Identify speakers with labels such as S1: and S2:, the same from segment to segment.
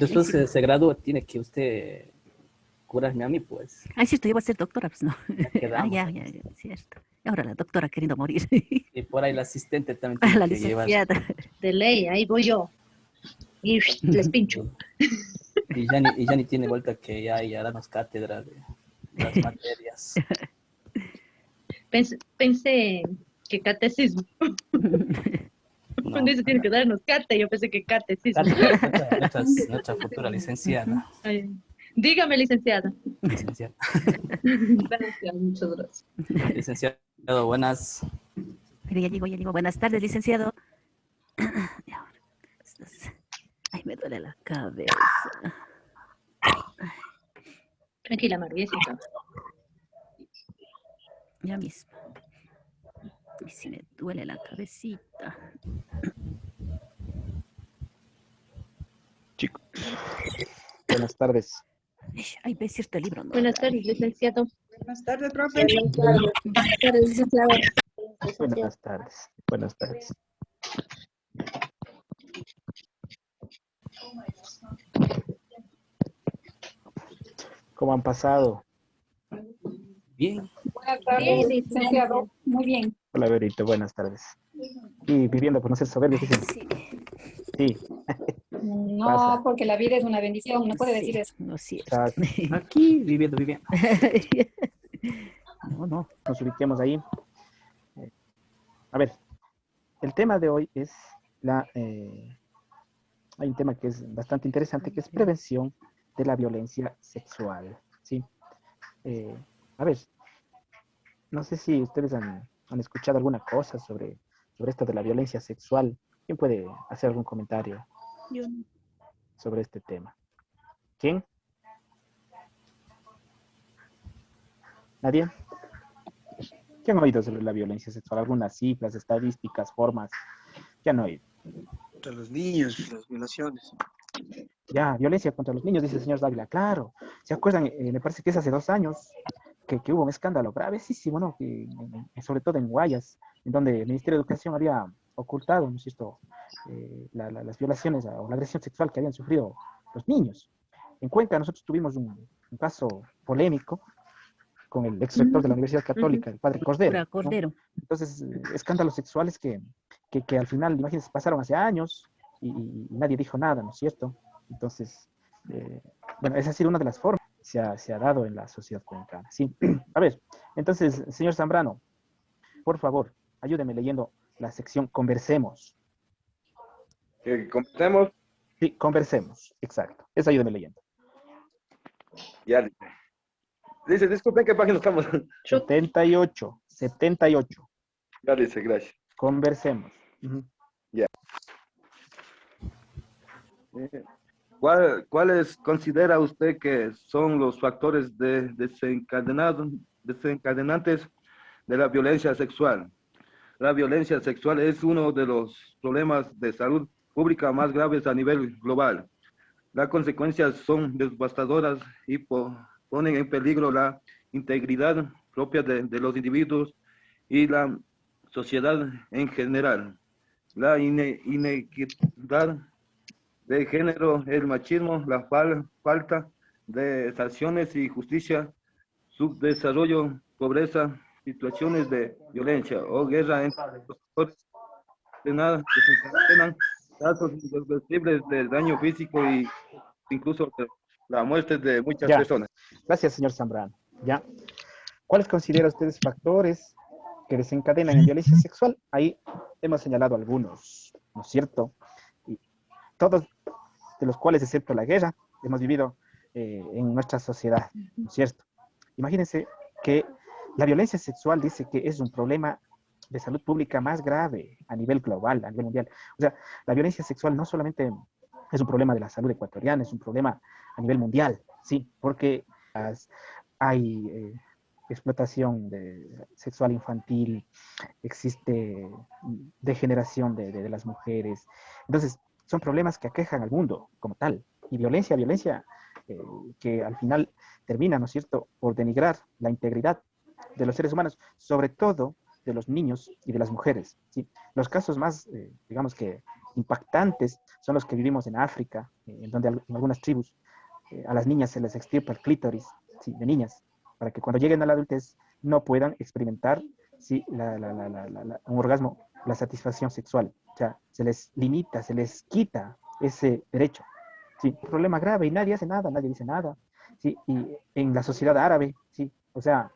S1: Después se gradúa, tiene que usted curarme a mí, pues.
S2: Ah, es cierto, yo voy a ser doctora, pues no.
S1: Ya quedamos.
S2: Ya, cierto. Y ahora la doctora queriendo morir.
S1: Y por ahí la asistente también tiene
S2: La
S1: que llevar.
S2: licenciada.
S3: De ley, ahí voy yo. Y les pincho.
S1: Y ya ni tiene vuelta que ya damos cátedra de las materias.
S3: Pensé que catecismo.
S1: No,
S3: Cuando dice tiene que darnos cate, yo pensé que catecismo.
S1: nuestra futura licenciada.
S3: Ay, dígame, licenciada.
S1: Licenciada.
S3: Gracias, muchas gracias.
S1: Licenciado, buenas.
S2: Mire, ya llegó. Buenas tardes, licenciado. Ay, me duele la cabeza.
S3: Tranquila, Mariecita.
S2: Ya mismo. Y si me duele la cabecita.
S4: Chicos, buenas tardes.
S2: Ay, ve cierto el libro, ¿no?
S3: Buenas tardes, licenciado.
S5: Buenas tardes, profe.
S3: Buenas tardes, licenciado.
S4: Buenas tardes. Buenas tardes. ¿Cómo han pasado?
S1: Bien.
S5: Buenas tardes, licenciado. Muy bien.
S4: Hola, Berito, buenas tardes. Y viviendo por no ser soberbios, dicen.
S2: Sí.
S4: Sí.
S5: No,
S4: Pasa.
S5: porque la vida es una bendición, no puede decir eso.
S2: No es cierto.
S4: Exacto.
S1: Aquí, viviendo.
S2: No.
S4: Nos ubiquemos ahí. A ver, el tema de hoy es hay un tema que es bastante interesante, que es prevención de la violencia sexual, ¿sí? A ver, no sé si ustedes han escuchado alguna cosa sobre esto de la violencia sexual. ¿Quién puede hacer algún comentario
S2: Yo
S4: sobre este tema? ¿Quién? ¿Nadie? ¿Qué han oído sobre la violencia sexual? ¿Algunas cifras, estadísticas, formas? ¿Qué han oído?
S6: Contra los niños, las violaciones.
S4: Ya, violencia contra los niños, dice el señor Dávila. Claro, ¿se acuerdan? Me parece que es hace 2 años que hubo un escándalo gravísimo, ¿no? Sobre todo en Guayas, en donde el Ministerio de Educación había ocultado, ¿no es cierto?, las violaciones o la agresión sexual que habían sufrido los niños. En Cuenca nosotros tuvimos un caso polémico con el ex rector de la Universidad Católica, el padre Cordero.
S2: Cordero.
S4: ¿No? Entonces, escándalos sexuales que al final, imagínense, pasaron hace años y nadie dijo nada, ¿no es cierto? Entonces, bueno, esa ha sido una de las formas que se ha dado en la sociedad cuencana. Sí. A ver, entonces, señor Zambrano, por favor, ayúdeme leyendo la sección Conversemos.
S6: Que comencemos.
S4: Sí, Conversemos, exacto. Eso ayúdeme leyendo.
S6: Ya. Dice, disculpen, ¿qué página estamos?
S4: 78.
S6: Ya dice, gracias.
S4: Conversemos.
S6: Ya. ¿Cuáles considera usted que son los factores desencadenantes de la violencia sexual? La violencia sexual es uno de los problemas de salud pública más graves a nivel global. Las consecuencias son devastadoras y ponen en peligro la integridad propia de los individuos y la sociedad en general. La inequidad de género, el machismo, la falta de sanciones y justicia, subdesarrollo, pobreza, situaciones de violencia o guerra entre los sectores desencadenan casos irreversibles de daño físico e incluso de la muerte de muchas personas.
S4: Gracias, señor Zambrano. Ya. ¿Cuáles considera ustedes factores que desencadenan en violencia sexual? Ahí hemos señalado algunos, ¿no es cierto? Y todos de los cuales, excepto la guerra, hemos vivido en nuestra sociedad, ¿no es cierto? Imagínense que la violencia sexual dice que es un problema de salud pública más grave a nivel global, a nivel mundial. O sea, la violencia sexual no solamente es un problema de la salud ecuatoriana, es un problema a nivel mundial, sí, porque hay explotación sexual infantil, existe degeneración de las mujeres. Entonces, son problemas que aquejan al mundo como tal. Y violencia que al final termina, ¿no es cierto?, por denigrar la integridad de los seres humanos, sobre todo de los niños y de las mujeres. ¿Sí? Los casos más, digamos que impactantes son los que vivimos en África, en donde en algunas tribus a las niñas se les extirpa el clítoris, sí, de niñas, para que cuando lleguen a la adultez no puedan experimentar sí, un orgasmo, la satisfacción sexual. O sea, se les limita, se les quita ese derecho. Sí, un problema grave y nadie hace nada, nadie dice nada. Sí, y en la sociedad árabe, sí, o sea,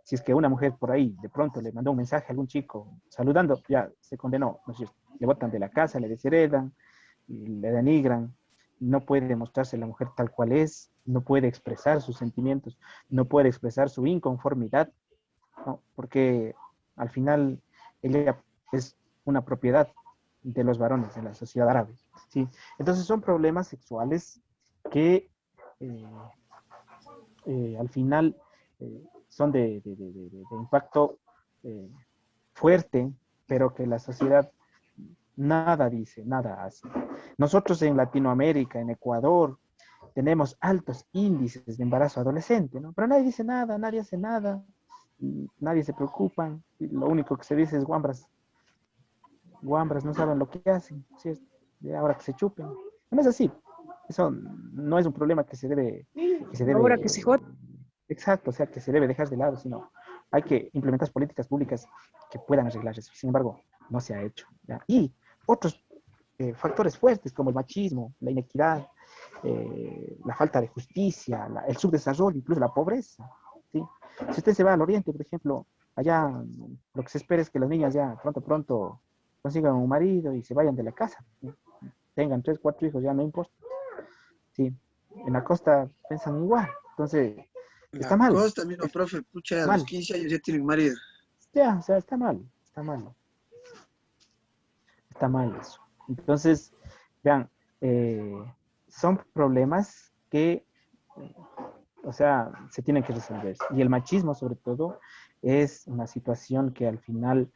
S4: si es que una mujer por ahí de pronto le mandó un mensaje a algún chico saludando, ya se condenó, ¿no es cierto? Le botan de la casa, le desheredan, le denigran, no puede mostrarse la mujer tal cual es, no puede expresar sus sentimientos, no puede expresar su inconformidad, ¿no? Porque al final ella es una propiedad de los varones en la sociedad árabe, ¿sí? Entonces son problemas sexuales que al final son de impacto fuerte, pero que la sociedad nada dice, nada hace. Nosotros en Latinoamérica, en Ecuador, tenemos altos índices de embarazo adolescente, ¿no? Pero nadie dice nada, nadie hace nada, nadie se preocupa, lo único que se dice es guambras no saben lo que hacen, ¿sí? Ahora que se chupen. No es así, eso no es un problema que se debe
S3: Ahora que se joda.
S4: exacto, o sea, que se debe dejar de lado, sino hay que implementar políticas públicas que puedan arreglar eso. Sin embargo, no se ha hecho, ¿ya? Y otros factores fuertes como el machismo, la inequidad, la falta de justicia, el subdesarrollo, incluso la pobreza, ¿sí? Si usted se va al oriente, por ejemplo, allá lo que se espera es que las niñas ya pronto consigan un marido y se vayan de la casa, ¿sí? Tengan 3, 4 hijos, ya no importa. Sí, en la costa piensan igual, entonces está mal.
S7: La costa, mira, profe, pucha, a los 15 años ya tienen marido.
S4: Ya, o sea, está mal eso. Entonces, vean, son problemas que, o sea, se tienen que resolver. Y el machismo, sobre todo, es una situación que al final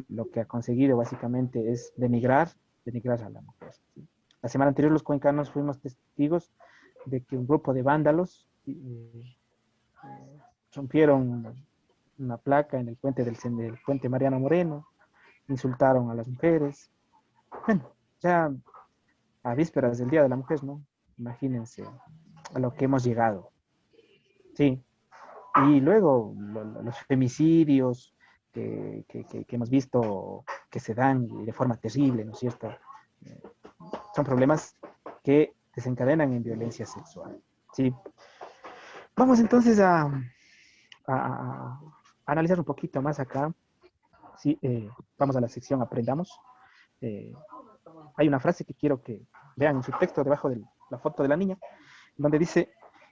S4: lo que ha conseguido básicamente es denigrar a la mujer, ¿sí? La semana anterior los cuencanos fuimos testigos de que un grupo de vándalos rompieron una placa en el puente del puente Mariano Moreno, insultaron a las mujeres. Bueno, ya a vísperas del Día de la Mujer, ¿no? Imagínense a lo que hemos llegado. Sí. Y luego los femicidios que hemos visto que se dan de forma terrible, ¿no es cierto? Son problemas que desencadenan en violencia sexual. ¿Sí? Vamos entonces a analizar un poquito más acá. ¿Sí? Vamos a la sección Aprendamos. Hay una frase que quiero que vean en su texto debajo de la foto de la niña, donde dice: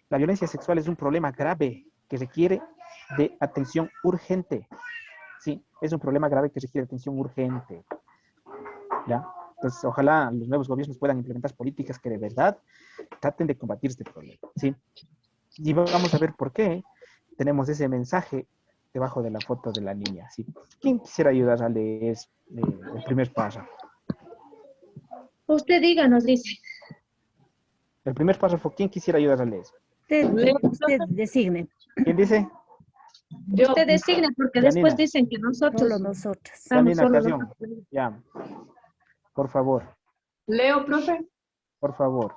S4: la violencia sexual es un problema grave que requiere de atención urgente. Sí, es un problema grave que requiere atención urgente. ¿Ya? Entonces, ojalá los nuevos gobiernos puedan implementar políticas que de verdad traten de combatir este problema. ¿Sí? Y vamos a ver por qué tenemos ese mensaje debajo de la foto de la niña. ¿Sí? ¿Quién quisiera ayudar a leer el primer párrafo?
S3: Usted díganos, dice.
S4: El primer párrafo, ¿quién quisiera ayudar a leer?
S2: Usted designe.
S4: ¿Quién dice?
S3: Usted designe, porque
S4: Janina.
S3: después dicen que nosotros
S2: Solo nosotros.
S3: estamos
S4: Janina
S3: solos.
S4: Carrión. Ya. Por favor.
S5: Leo, profe.
S4: Por favor.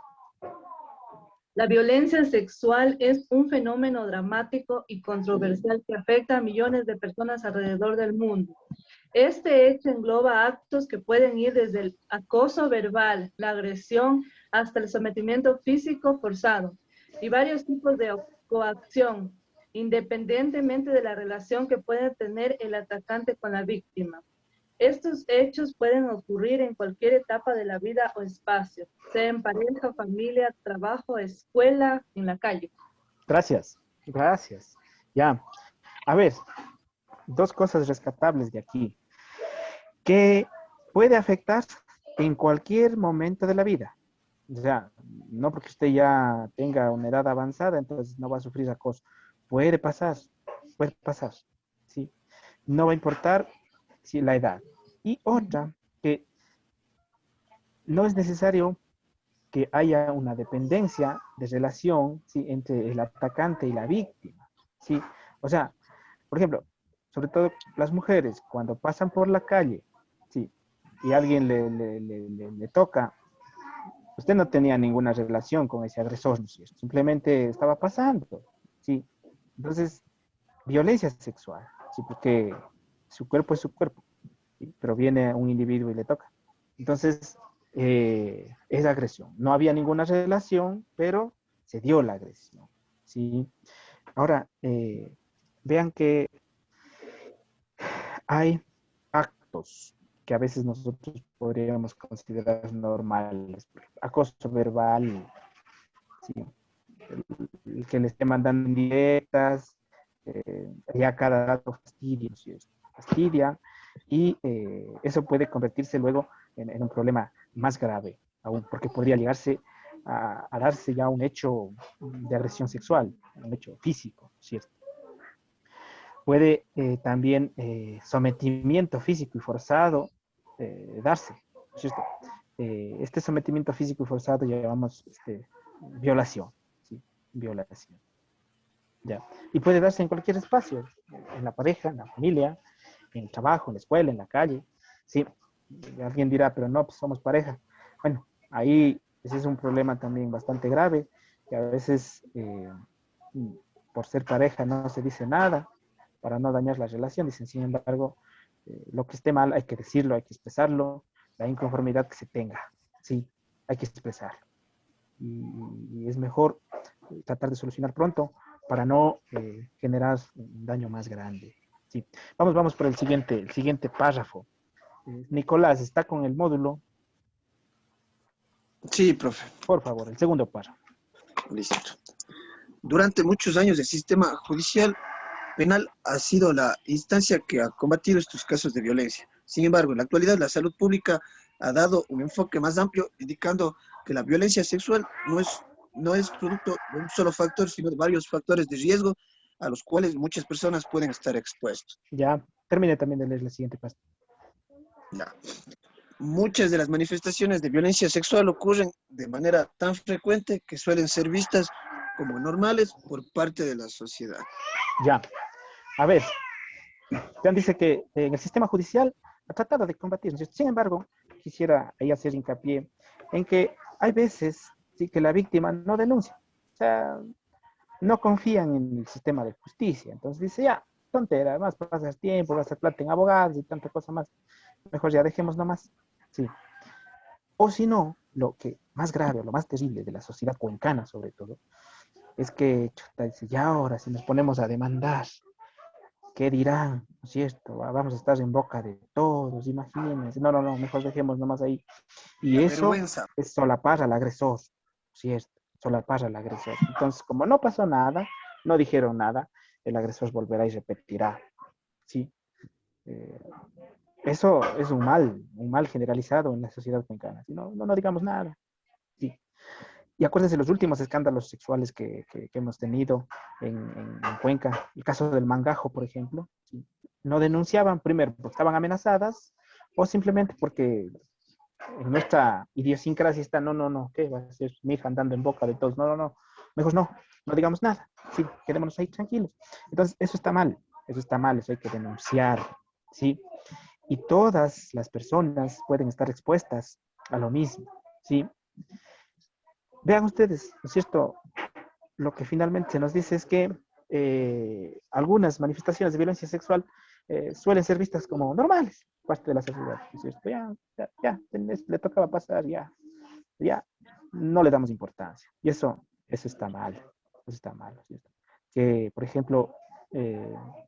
S8: La violencia sexual es un fenómeno dramático y controversial que afecta a millones de personas alrededor del mundo. Este hecho engloba actos que pueden ir desde el acoso verbal, la agresión, hasta el sometimiento físico forzado y varios tipos de coacción, independientemente de la relación que puede tener el atacante con la víctima. Estos hechos pueden ocurrir en cualquier etapa de la vida o espacio, sea en pareja, familia, trabajo, escuela, en la calle.
S4: Gracias. Gracias. Ya. A ver, dos cosas rescatables de aquí. Que puede afectar en cualquier momento de la vida. O sea, no porque usted ya tenga una edad avanzada, entonces no va a sufrir acoso. Puede pasar, ¿sí? No va a importar si la edad. Y otra, que no es necesario que haya una dependencia de relación, ¿sí?, entre el atacante y la víctima, ¿sí? O sea, por ejemplo, sobre todo las mujeres, cuando pasan por la calle, ¿sí?, y alguien le toca, usted no tenía ninguna relación con ese agresor, ¿no es cierto? Simplemente estaba pasando, ¿sí? Entonces, violencia sexual, ¿sí? Porque su cuerpo es su cuerpo, ¿sí? Pero viene un individuo y le toca. Entonces, es agresión. No había ninguna relación, pero se dio la agresión, ¿sí? Ahora, vean que hay actos que a veces nosotros podríamos considerar normales. Acoso verbal, ¿sí? El que le esté mandando indirectas, ya cada dato fastidia, ¿sí? Fastidia, y eso puede convertirse luego en un problema más grave aún, porque podría llegarse a darse ya un hecho de agresión sexual, un hecho físico, ¿cierto? Puede también sometimiento físico y forzado darse, ¿cierto? Este sometimiento físico y forzado llamamos violación, ¿sí? Violación. Ya. Y puede darse en cualquier espacio, en la pareja, en la familia, en el trabajo, en la escuela, en la calle, ¿sí? Y alguien dirá, pero no, pues somos pareja. Bueno, ahí ese es un problema también bastante grave, que a veces por ser pareja no se dice nada, para no dañar la relación, dicen, sin embargo, lo que esté mal hay que decirlo, hay que expresarlo, la inconformidad que se tenga, sí, hay que expresarlo. Y es mejor tratar de solucionar pronto para no generar un daño más grande. Sí. Vamos por el siguiente párrafo. Nicolás, ¿está con el módulo?
S7: Sí, profe.
S4: Por favor, el segundo párrafo.
S7: Listo. Durante muchos años el sistema judicial penal ha sido la instancia que ha combatido estos casos de violencia. Sin embargo, en la actualidad la salud pública ha dado un enfoque más amplio, indicando que la violencia sexual no es producto de un solo factor, sino de varios factores de riesgo a los cuales muchas personas pueden estar expuestos.
S4: Ya, termine también de leer la siguiente parte.
S7: Ya. Muchas de las manifestaciones de violencia sexual ocurren de manera tan frecuente que suelen ser vistas como normales por parte de la sociedad.
S4: Ya, a ver, Jan dice que en el sistema judicial ha tratado de combatir, ¿no? Sin embargo, quisiera ahí hacer hincapié en que hay veces sí, que la víctima no denuncia, o sea, no confían en el sistema de justicia, entonces dice, ya, tontera, además pasas tiempo, gastas plata en abogados y tanta cosa más, mejor ya dejemos nomás, sí. O si no, lo que más grave, lo más terrible de la sociedad cuencana sobre todo, es que, chuta, dice, ya ahora si nos ponemos a demandar, ¿qué dirán? ¿No es cierto? Vamos a estar en boca de todos, imagínense. No, mejor dejemos nomás ahí. Y
S7: La
S4: eso
S7: vergüenza.
S4: es solapar al agresor, ¿cierto? Solapar al agresor. Entonces, como no pasó nada, no dijeron nada, el agresor volverá y repetirá, ¿sí? Eso es un mal generalizado en la sociedad cuencana. No digamos nada, ¿sí? Y acuérdense los últimos escándalos sexuales que hemos tenido en Cuenca. El caso del Mangajo, por ejemplo. ¿Sí? No denunciaban primero porque estaban amenazadas o simplemente porque en nuestra idiosincrasia está, no, ¿qué va a ser mi hija andando en boca de todos? No, mejor no digamos nada. Sí, quedémonos ahí tranquilos. Entonces, eso está mal, eso hay que denunciar, ¿sí? Y todas las personas pueden estar expuestas a lo mismo, ¿sí? Vean ustedes, ¿no es cierto? Lo que finalmente se nos dice es que algunas manifestaciones de violencia sexual suelen ser vistas como normales, parte de la sociedad, ¿no es cierto? Ya, le tocaba pasar, ya, no le damos importancia. Y eso está mal, ¿no es cierto? Que, por ejemplo,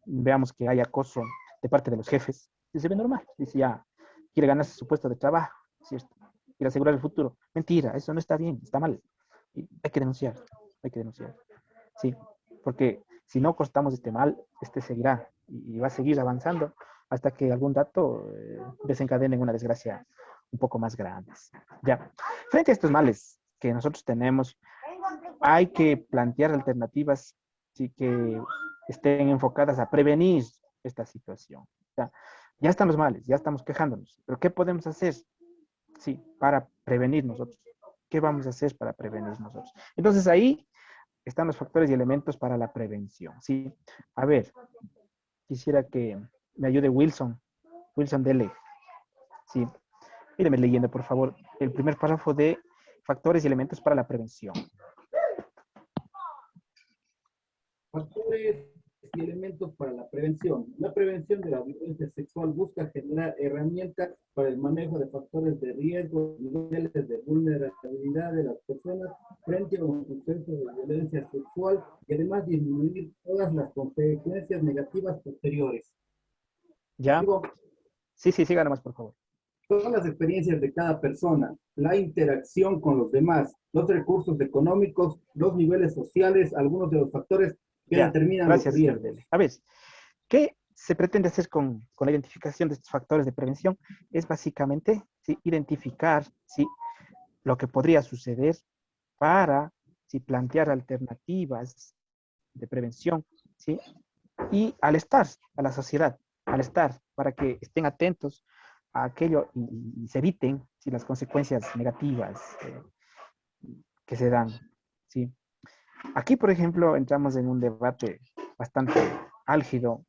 S4: veamos que hay acoso de parte de los jefes, y se ve normal, dice ya, quiere ganarse su puesto de trabajo, ¿no es cierto? Quiere asegurar el futuro. Mentira, eso no está bien, está mal. Y hay que denunciar, sí, porque si no cortamos este mal, este seguirá y va a seguir avanzando hasta que algún dato desencadene en una desgracia un poco más grande. Ya, frente a estos males que nosotros tenemos, hay que plantear alternativas sí, que estén enfocadas a prevenir esta situación. Ya están los males, ya estamos quejándonos, pero ¿qué podemos hacer? Sí, para prevenir nosotros. ¿Qué vamos a hacer para prevenir nosotros? Entonces ahí están los factores y elementos para la prevención. Sí, a ver, quisiera que me ayude Wilson Dele. Sí, Míreme leyendo, por favor, el primer párrafo de factores y elementos para la prevención.
S9: Factores y elementos para la prevención. La prevención de la violencia sexual busca generar herramientas para el manejo de factores de riesgo, niveles de vulnerabilidad de las personas frente a un suceso de violencia sexual y además disminuir todas las consecuencias negativas posteriores.
S4: ¿Ya?
S9: Digo,
S4: Sí, siga nomás, por favor.
S9: todas las experiencias de cada persona, la interacción con los demás, los recursos económicos, los niveles sociales, algunos de los factores que
S4: Ya,
S9: determinan
S4: gracias,
S9: los riesgos.
S4: Dele. A ver, ¿qué se pretende hacer con la identificación de estos factores de prevención? Es básicamente, ¿sí?, identificar, ¿sí?, lo que podría suceder para, ¿sí?, plantear alternativas de prevención, ¿sí? Y alertar a la sociedad, alertar para que estén atentos a aquello y se eviten, ¿sí?, las consecuencias negativas que se dan, ¿sí? Aquí, por ejemplo, entramos en un debate bastante álgido,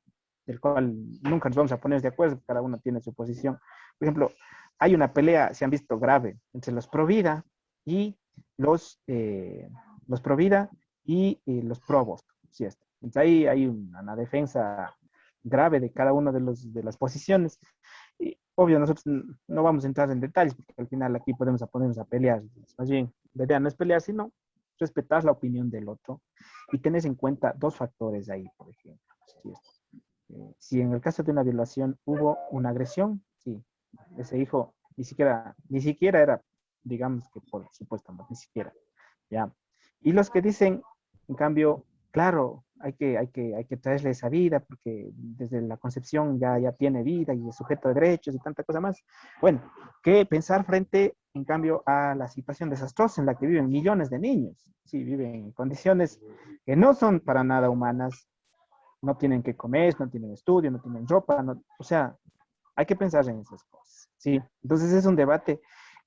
S4: del cual nunca nos vamos a poner de acuerdo, cada uno tiene su posición. Por ejemplo, hay una pelea, se han visto grave, entre los pro vida y los pro vida y los pro aborto, ¿sí? Entonces ahí hay una defensa grave de cada una de las posiciones. Y, obvio, nosotros no vamos a entrar en detalles, porque al final aquí podemos ponernos a pelear. Más bien, la idea no es pelear, sino respetar la opinión del otro y tener en cuenta dos factores ahí, por ejemplo. Si en el caso de una violación hubo una agresión, sí, ese hijo ni siquiera era, digamos que por supuesto, ni siquiera, ¿ya? Y los que dicen, en cambio, claro, hay que traerle esa vida porque desde la concepción ya tiene vida y es sujeto de derechos y tanta cosa más. Bueno, ¿qué pensar frente, en cambio, a la situación desastrosa en la que viven millones de niños? Sí, viven en condiciones que no son para nada humanas, no tienen que comer, no tienen estudio, no tienen ropa, o sea, hay que pensar en esas cosas, ¿sí? Entonces es un debate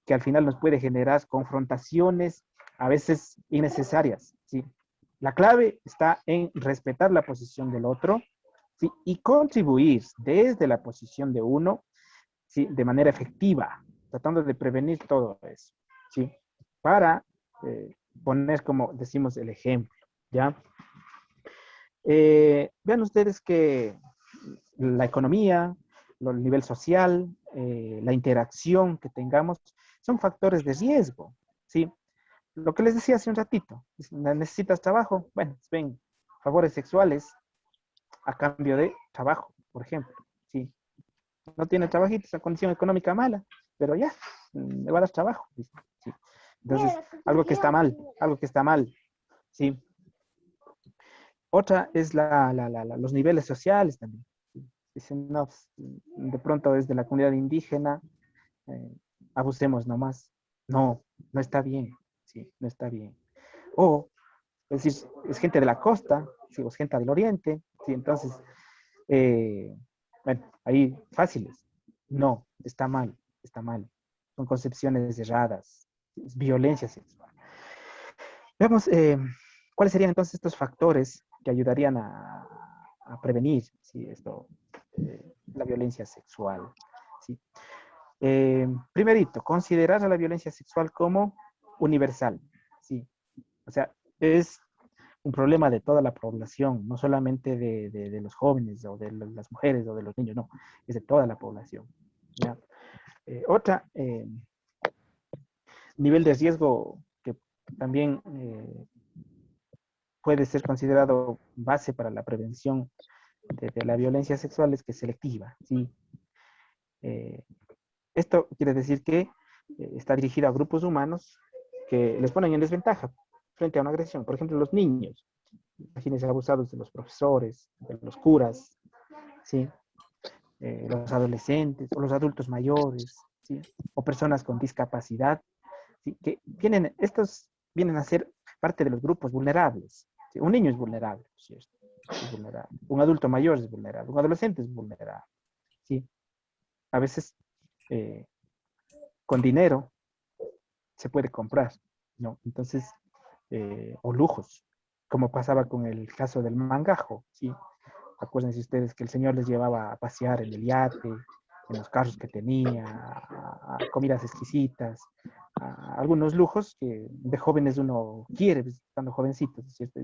S4: que al final nos puede generar confrontaciones a veces innecesarias, ¿sí? La clave está en respetar la posición del otro, ¿sí?, y contribuir desde la posición de uno, ¿sí?, de manera efectiva, tratando de prevenir todo eso, ¿sí?, para poner, como decimos, el ejemplo, ¿ya? Vean ustedes que la economía, el nivel social, la interacción que tengamos, son factores de riesgo, ¿sí? Lo que les decía hace un ratito, necesitas trabajo, bueno, ven, favores sexuales a cambio de trabajo, por ejemplo, ¿sí? No tiene trabajito, esa condición económica mala, pero ya, me va a dar trabajo, ¿sí? Entonces, algo que está mal, ¿sí? Otra es los niveles sociales también. Dicen, no, de pronto es de la comunidad indígena, abusemos nomás. No, no está bien, sí, no está bien. O, es decir, es gente de la costa, sí, o es gente del oriente, sí, entonces, bueno, ahí fáciles. No, está mal, está mal. Son concepciones erradas, es violencia sexual. Veamos, ¿cuáles serían entonces estos factores que ayudarían a prevenir, ¿sí?, la violencia sexual? ¿Sí? Primerito, considerar a la violencia sexual como universal, ¿sí? O sea, es un problema de toda la población, no solamente de los jóvenes o de las mujeres o de los niños, no, es de toda la población, ¿ya? Otra, nivel de riesgo que también puede ser considerado base para la prevención de la violencia sexual es que es selectiva, ¿sí? Esto quiere decir que está dirigido a grupos humanos que les ponen en desventaja frente a una agresión. Por ejemplo, los niños, imagínense, abusados de los profesores, de los curas, ¿sí? Los adolescentes o los adultos mayores, ¿sí?, o personas con discapacidad, ¿sí?, que estos vienen a ser parte de los grupos vulnerables, ¿sí? Un niño es vulnerable, ¿cierto? Es vulnerable. Un adulto mayor es vulnerable, un adolescente es vulnerable, ¿sí? A veces con dinero se puede comprar, ¿no? Entonces, o lujos, como pasaba con el caso del mangajo, ¿sí? Acuérdense ustedes que el señor les llevaba a pasear en el yate, en los carros que tenía, a comidas exquisitas, a algunos lujos que de jóvenes uno quiere, pues, estando jovencitos, ¿cierto?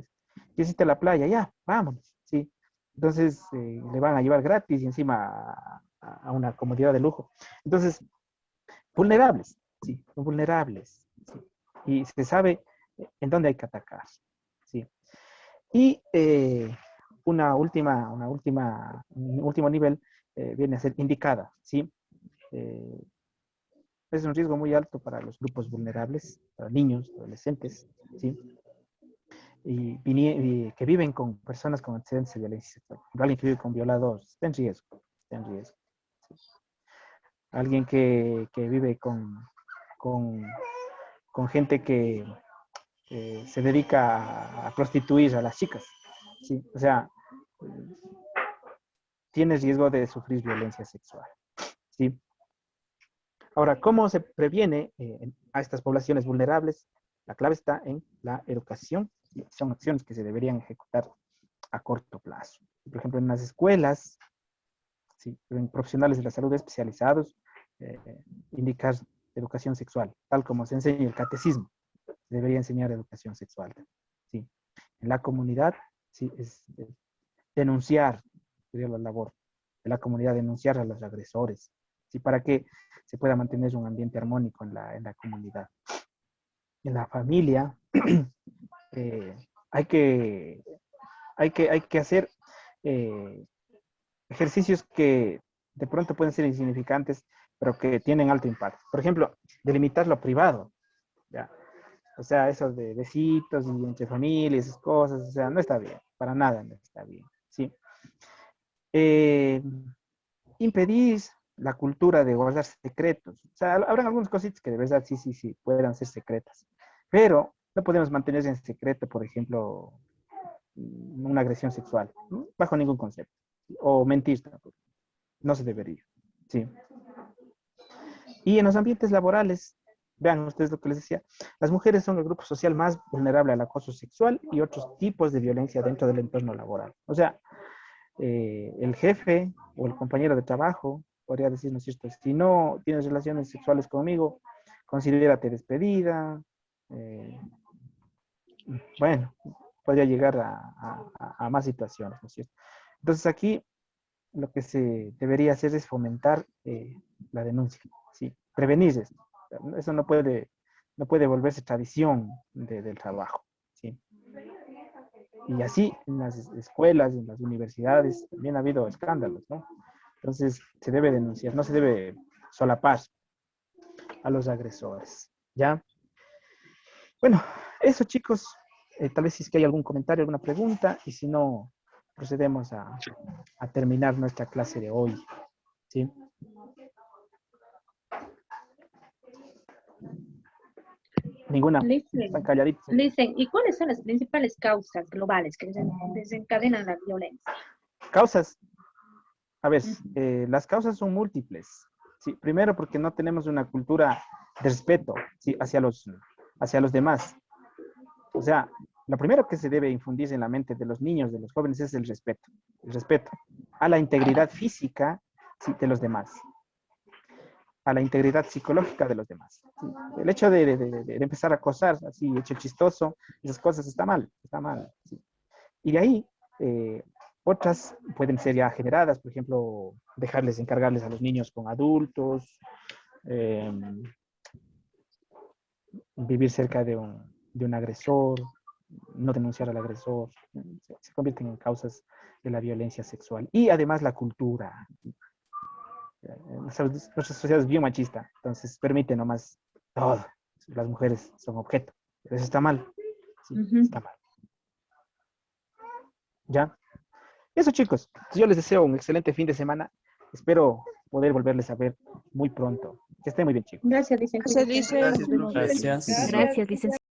S4: ¿Quieres irte a la playa? Ya, vámonos, ¿sí? Entonces le van a llevar gratis y encima a una comodidad de lujo. Entonces, vulnerables, sí, son vulnerables, ¿sí? Y se sabe en dónde hay que atacar, ¿sí? Y un último nivel viene a ser indicada, ¿sí? Es un riesgo muy alto para los grupos vulnerables, para niños, adolescentes, ¿sí? Y que viven con personas con antecedentes de violencia sexual. Alguien que vive con violadores, está en riesgo, está en riesgo. ¿Sí? Alguien que vive con gente que se dedica a prostituir a las chicas, ¿sí? O sea, tiene riesgo de sufrir violencia sexual, ¿sí? Ahora, ¿cómo se previene a estas poblaciones vulnerables? La clave está en la educación. ¿Sí? Son acciones que se deberían ejecutar a corto plazo. Por ejemplo, en las escuelas, ¿sí? En profesionales de la salud especializados, indicar educación sexual, tal como se enseña el catecismo. Se debería enseñar educación sexual, ¿sí? En la comunidad, ¿sí? Es denunciar, sería la labor de la comunidad, denunciar a los agresores, ¿sí? Para que se pueda mantener un ambiente armónico en la comunidad. En la familia, hay que hacer ejercicios que de pronto pueden ser insignificantes, pero que tienen alto impacto. Por ejemplo, delimitar lo privado, ¿ya? O sea, eso de besitos y entre familias, esas cosas, o sea, no está bien, para nada no está bien, ¿sí? Impedir la cultura de guardar secretos. O sea, habrán algunas cositas que de verdad sí puedan ser secretas, pero no podemos mantener en secreto, por ejemplo, una agresión sexual, ¿no? Bajo ningún concepto. O mentir tampoco. No se debería, ¿sí? Y en los ambientes laborales, vean ustedes lo que les decía, las mujeres son el grupo social más vulnerable al acoso sexual y otros tipos de violencia dentro del entorno laboral. O sea, el jefe o el compañero de trabajo podría decir, ¿no es cierto? Si no tienes relaciones sexuales conmigo, considérate despedida. Bueno, podría llegar a más situaciones, ¿no es cierto? Entonces aquí lo que se debería hacer es fomentar la denuncia, ¿sí? Prevenir esto. Eso no puede volverse tradición del trabajo, ¿sí? Y así en las escuelas, en las universidades, también ha habido escándalos, ¿no? Entonces se debe denunciar, no se debe solapar a los agresores, ¿ya? Bueno, eso, chicos. Tal vez si es que hay algún comentario, alguna pregunta, y si no, procedemos a terminar nuestra clase de hoy, ¿sí? Ninguna. Están calladitos.
S3: Listen, ¿y cuáles son las principales causas globales que desencadenan la violencia?
S4: Causas. A ver, las causas son múltiples. ¿Sí? Primero, porque no tenemos una cultura de respeto, ¿sí? hacia los demás. O sea, lo primero que se debe infundir en la mente de los niños, de los jóvenes, es el respeto. El respeto a la integridad física, ¿sí? de los demás. A la integridad psicológica de los demás. ¿Sí? El hecho de empezar a acosar, así, hecho chistoso, esas cosas está mal, ¿sí? Y de ahí, otras pueden ser ya generadas, por ejemplo, encargarles a los niños con adultos, vivir cerca de un agresor, no denunciar al agresor, se convierten en causas de la violencia sexual. Y además la cultura. Nuestra sociedad es bien machista, entonces permite nomás todo. Las mujeres son objeto. Pero eso está mal. Sí, está mal. ¿Ya? Eso, chicos. Yo les deseo un excelente fin de semana. Espero poder volverles a ver muy pronto. Que estén muy bien, chicos.
S3: Gracias, licenciado.
S1: Gracias.
S2: Gracias, licenciado.